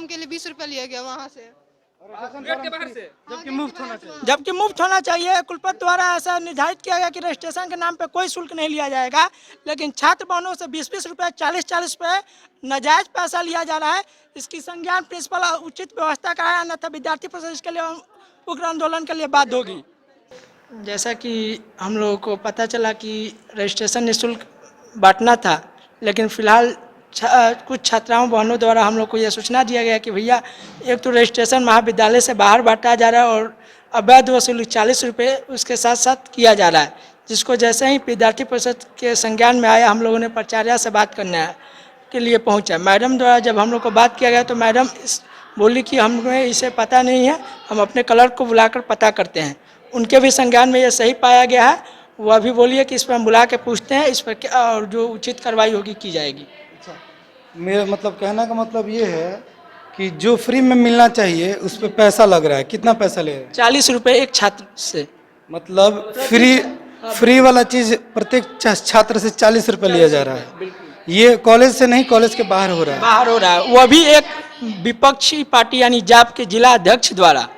Form के लिए 20 रुपये लिया गया वहाँ से। गेट के बाहर से जबकि मुफ्त होना चाहिए। जबकि मुफ्त होना चाहिए। कुलपति द्वारा ऐसा निर्धारित किया गया कि रजिस्ट्रेशन के नाम पे कोई शुल्क नहीं लिया जाएगा, लेकिन छात्र बहनों से 20-20 रुपये 40-40 रुपये नाजायज पैसा लिया जा रहा है। इसकी संज्ञान प्रिंसिपल उचित व्यवस्था का है, अन्यथा विद्यार्थी परिषद इसके लिए उग्र आंदोलन के लिए बाध्य होगी। जैसा कि हम लोगों को पता चला कि रजिस्ट्रेशन निःशुल्क बांटना था, लेकिन फिलहाल कुछ छात्राओं बहनों द्वारा हम लोग को यह सूचना दिया गया कि भैया एक तो रजिस्ट्रेशन महाविद्यालय से बाहर बांटा जा रहा है और अवैध वसूली 40 रुपये उसके साथ साथ किया जा रहा है, जिसको जैसे ही विद्यार्थी परिषद के संज्ञान में आया हम लोगों ने प्राचार्य से बात करने के लिए पहुंचा। मैडम द्वारा जब हम लोग को बात किया गया तो मैडम बोली कि हमें इसे पता नहीं है, हम अपने क्लर्क को बुलाकर पता करते हैं। उनके भी संज्ञान में यह सही पाया गया है, वो अभी बोलिए कि इस पर हम बुला के पूछते हैं, इस पर क्या और जो उचित कार्रवाई होगी की जाएगी। मेरा मतलब कहना का मतलब ये है कि जो फ्री में मिलना चाहिए उस पर पैसा लग रहा है। कितना पैसा ले रहे हैं? 40 रुपये एक छात्र से। मतलब फ्री वाला चीज प्रत्येक छात्र से 40 रुपये लिया जा रहा है। ये कॉलेज से नहीं, कॉलेज के बाहर हो रहा है। बाहर हो रहा है, वो भी एक विपक्षी पार्टी यानी जाप के जिला अध्यक्ष द्वारा,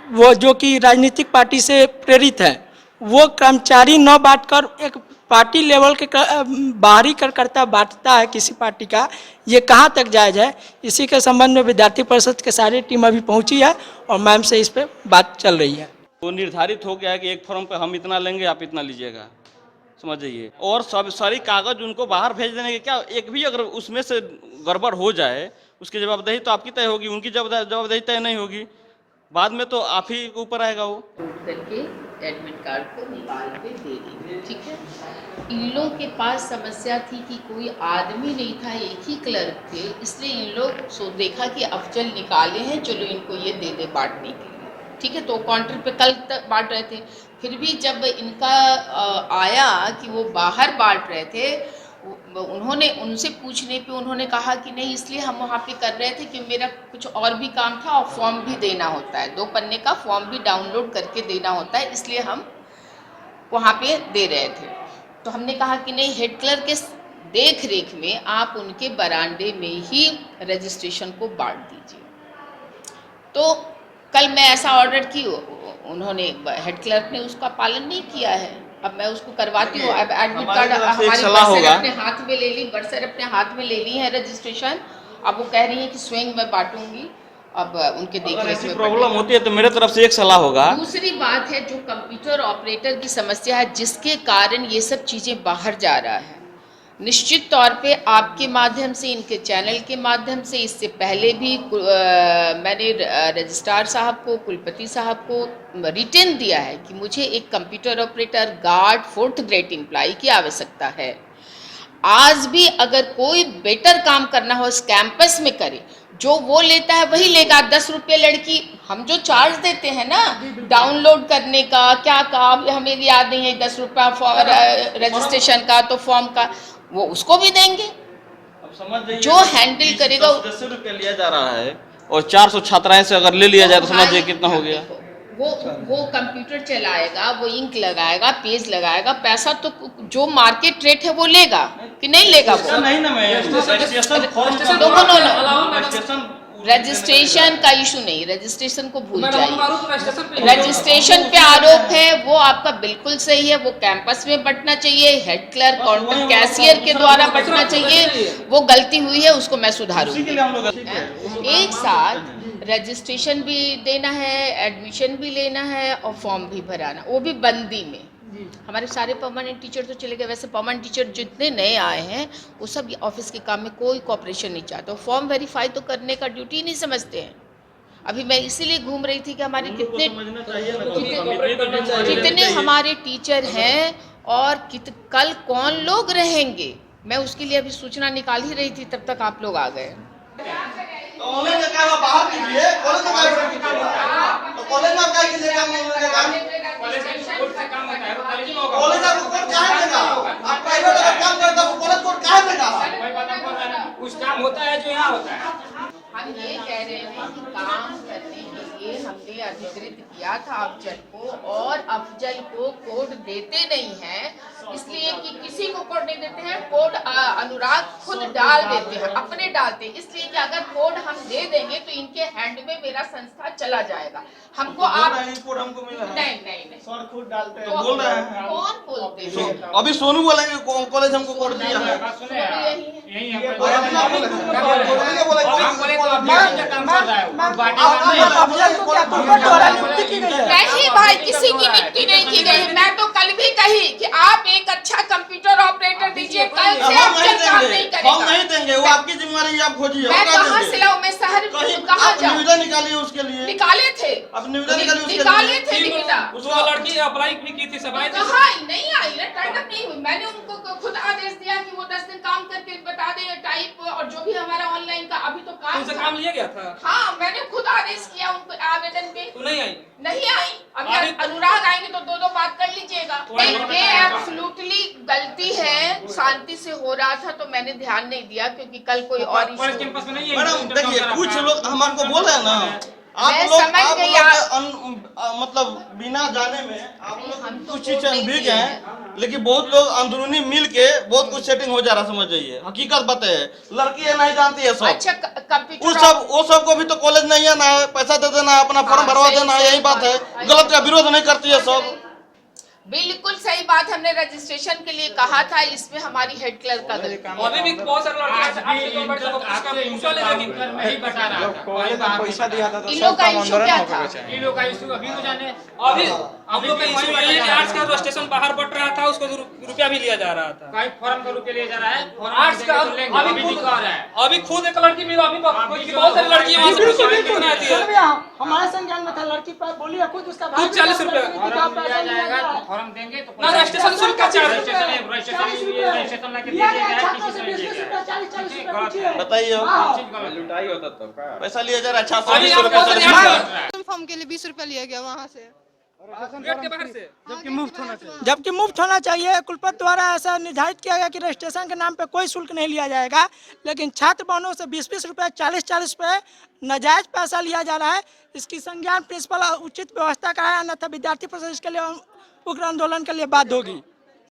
वो जो कि राजनीतिक पार्टी से प्रेरित है, वो कर्मचारी न बांटकर एक पार्टी लेवल के बाहरी कार्यकर्ता बांटता है किसी पार्टी का। ये कहाँ तक जायज़ है? इसी के संबंध में विद्यार्थी परिषद के सारी टीम अभी पहुंची है और मैम से इस पे बात चल रही है। वो निर्धारित हो गया है कि एक फॉर्म पे हम इतना लेंगे, आप इतना लीजिएगा, समझ जाइए। और सब सारी कागज उनको बाहर भेज देने के क्या, एक भी अगर उसमें से गड़बड़ हो जाए उसकी जवाबदेही तो आपकी तय होगी, उनकी जवाबदेही तय नहीं होगी। बाद में तो आप ही के ऊपर आएगा वो। करके एडमिट कार्ड को निकाल के दे दी, ठीक है। इन लोगों के पास समस्या थी कि कोई आदमी नहीं था, एक ही क्लर्क थे, इसलिए इन लोग देखा कि अफजल निकाले हैं, चलो इनको ये दे दे बांटने के लिए, ठीक है। तो काउंटर पे कल तक बांट रहे थे, फिर भी जब इनका आया कि वो बाहर बांट रहे थे, उन्होंने उनसे पूछने पे उन्होंने कहा कि नहीं, इसलिए हम वहाँ पे कर रहे थे कि मेरा कुछ और भी काम था और फॉर्म भी देना होता है, 2 पन्ने का फॉर्म भी डाउनलोड करके देना होता है, इसलिए हम वहाँ पे दे रहे थे। तो हमने कहा कि नहीं, हेड क्लर्क के देख रेख में आप उनके बरामदे में ही रजिस्ट्रेशन को बांट दीजिए। तो कल मैं ऐसा ऑर्डर की, उन्होंने हेड क्लर्क ने उसका पालन नहीं किया है। अब मैं उसको करवाती हूँ। अब एडमिट कार्ड हमारी बर्सर अपने हाथ में ले ली, बर्सर अपने हाथ में ले ली है रजिस्ट्रेशन। अब वो कह रही है कि स्वयं मैं बांटूंगी। अब उनके देखरेख में प्रॉब्लम होती है तो मेरे तरफ से एक सलाह होगा। दूसरी बात है जो कंप्यूटर ऑपरेटर की समस्या है, जिसके कारण ये सब चीज़ें बाहर जा रहा है। निश्चित तौर पे आपके माध्यम से, इनके चैनल के माध्यम से, इससे पहले भी मैंने रजिस्ट्रार साहब को, कुलपति साहब को रिटन दिया है कि मुझे एक computer operator, guard, 4th grade employ की आवश्यकता है। आज भी अगर कोई बेटर काम करना हो इस कैंपस में करे, जो वो लेता है वही लेगा। 10 रुपये लड़की हम जो चार्ज देते हैं ना डाउनलोड करने का, क्या काम हमें याद नहीं है, 10 रुपया फॉर रजिस्ट्रेशन का, तो फॉर्म का वो उसको भी देंगे। अब समझ जाइए, जो हैंडल करेगा 10 रुपये लिया जा रहा है और 400 छात्राएं से अगर ले लिया जाए तो समझ जाइए कितना हो गया। वो कंप्यूटर चलाएगा, वो इंक लगाएगा, पेज लगाएगा, पैसा तो जो मार्केट रेट है वो लेगा कि नहीं लेगा वो? नहीं ना, मैं रजिस्ट्रेशन का इशू नहीं, रजिस्ट्रेशन को भूल जाइए। रजिस्ट्रेशन पे आरोप है वो आपका बिल्कुल सही है, वो कैंपस में बंटना चाहिए, हेड क्लर्क, काउंटर कैशियर के द्वारा बंटना चाहिए। वो गलती हुई है, उसको मैं सुधारूंगी। एक साथ रजिस्ट्रेशन भी देना है, एडमिशन भी लेना है और फॉर्म भी भराना, वो भी बंदी में। हमारे सारे परमानेंट टीचर तो चले गए। वैसे परमानेंट टीचर जितने नए आए हैं वो सब ऑफिस के काम में कोई कॉपरेशन नहीं चाहते, फॉर्म वेरीफाई तो करने का ड्यूटी नहीं समझते हैं। अभी मैं इसीलिए घूम रही थी कि हमारे कितने हमारे टीचर हैं और कल कौन लोग रहेंगे, मैं उसके लिए अभी सूचना निकाल ही रही थी, तब तक आप लोग आ गए। ऑनलाइन का काम बाहर कीजिए, कॉलेज में क्या कीजिएगा? तो कॉलेज में क्या कीजिएगा? कॉलेज आपको कोड काहे देगा? आप प्राइवेट अगर काम करते हो कॉलेज कोड काहे देगा? कुछ काम होता है जो यहाँ होता है। हम ये कह रहे हैं कि काम करने के लिए हमने अधिकृत किया था अफजल को, और अफजल को कोड देते नहीं हैं, इसलिए कि किसी को कोड नहीं देते हैं। कोड अनुराग खुद डाल देते हैं, अपने डालते हैं, इसलिए कि अगर कोड हम दे दें देंगे तो इनके हैंड में मेरा संस्था चला जाएगा। हमको आप रिपोर्ट हमको मिला है। नहीं सर खुद डालते हैं, तो बोल रहे हैं। कौन बोलते हैं? अभी सोनू बोलेंगे कॉलेज हमको कोड दिया है। यही है। नहीं भाई, किसी की नियुक्ति नहीं की गई। मैं तो कल भी कही कि आप एक अच्छा कंप्यूटर ऑपरेटर दीजिए, कल से अफजल काम नहीं करेगा। हम नहीं देंगे, वो आपकी जिम्मेदारी है, आप खोजिए। मैं कहाँ से लाऊं? मैं शहर कहाँ जाऊं? निविदा निकालिए उसके लिए। निकाले थे, अब निविदा निकालिए उसके निकाले लिए। थे निविदा। उसको लड़की अप्लाई भी की थी, सब आई थी। कहाँ नहीं आई ना, टाइम नहीं हुई। मैंने उनको खुद आदेश दिया कि वो 10 दिन काम करके बता दें टाइप, और जो भी हमारा ऑनलाइन का अभी तो उनसे काम लिया गया था। हाँ, मैंने खुद आदेश किया उनको आवेदन पे। तो नहीं आई। नहीं आई। अभी अनुराग आएंगे तो दो बात कर लीजिएगा। ये एब्सोल्युटली गलती है, शांति से हो रहा था तो मैंने ध्यान नहीं दिया, क्योंकि कल कोई और कॉलेज कैंपस में नहीं है। मैडम देखिए, कुछ लोग हमको बोल रहे हैं ना, आप मैं लोग समझ गई। मतलब बिना जाने में आप हम लोग तो कुछ चीज बोल नहीं भीग दिए हैं, लेकिन बहुत लोग अंदरूनी मिल के बहुत कुछ सेटिंग हो जा रहा, समझ जाइए। हकीकत बात है, लड़की है नहीं जानती है सब। अच्छा, कंप्यूटर वो सब को भी तो कॉलेज नहीं आना है, पैसा दे देना है, अपना फॉर्म भरवा देना है, यही बात है। गलत का विरोध नहीं करती है सब। बिल्कुल सही बात। हमने रजिस्ट्रेशन के लिए कहा था, इसमें हमारी हेड क्लर्क का गलती है। अभी भी बहुत सारे लड़के नहीं बता रहा था। पैसा दिया था इन लोग का इशू क्या था? इन लोग का इशू अभी तो जाने। अभी हम लोग का इशू ये है कि आर्ट्स का रजिस्ट्रेशन बाहर बट रहा था, उसको रुपया भी लिया जा रहा था। कई फॉर्म का रुपया लिया जा रहा है। आर्ट्स का अभी खुद एक लड़की भी, अभी बहुत सारी लड़की वहाँ से पूछी कितना आती है। हमारे संज्ञान में था, लड़की पर बोली है खुद, उसका खुद 40 रुपया फॉर्म देंगे तो ना, रजिस्ट्रेशन शुल्क का चार्ज। रजिस्ट्रेशन लाके दे दिया। बताइए, लुटाई होता तब का पैसा लिया जा रहा है। अभी 620 रुपया फॉर्म के लिए 20 रुपया लिया गया वहाँ से, गेट के बाहर से। जबकि मुफ्त होना चाहिए। जबकि मुफ्त होना चाहिए। कुलपति द्वारा ऐसा निर्धारित किया गया कि रजिस्ट्रेशन के नाम पे कोई शुल्क नहीं लिया जाएगा, लेकिन छात्र भवनों से 20-20 रुपये, 40-40 रुपये नाजायज पैसा लिया जा रहा है। इसकी संज्ञान प्रिंसिपल उचित व्यवस्था कराए, अन्यथा विद्यार्थी परिषद इसके लिए उग्र आंदोलन के लिए बाध्य होगी।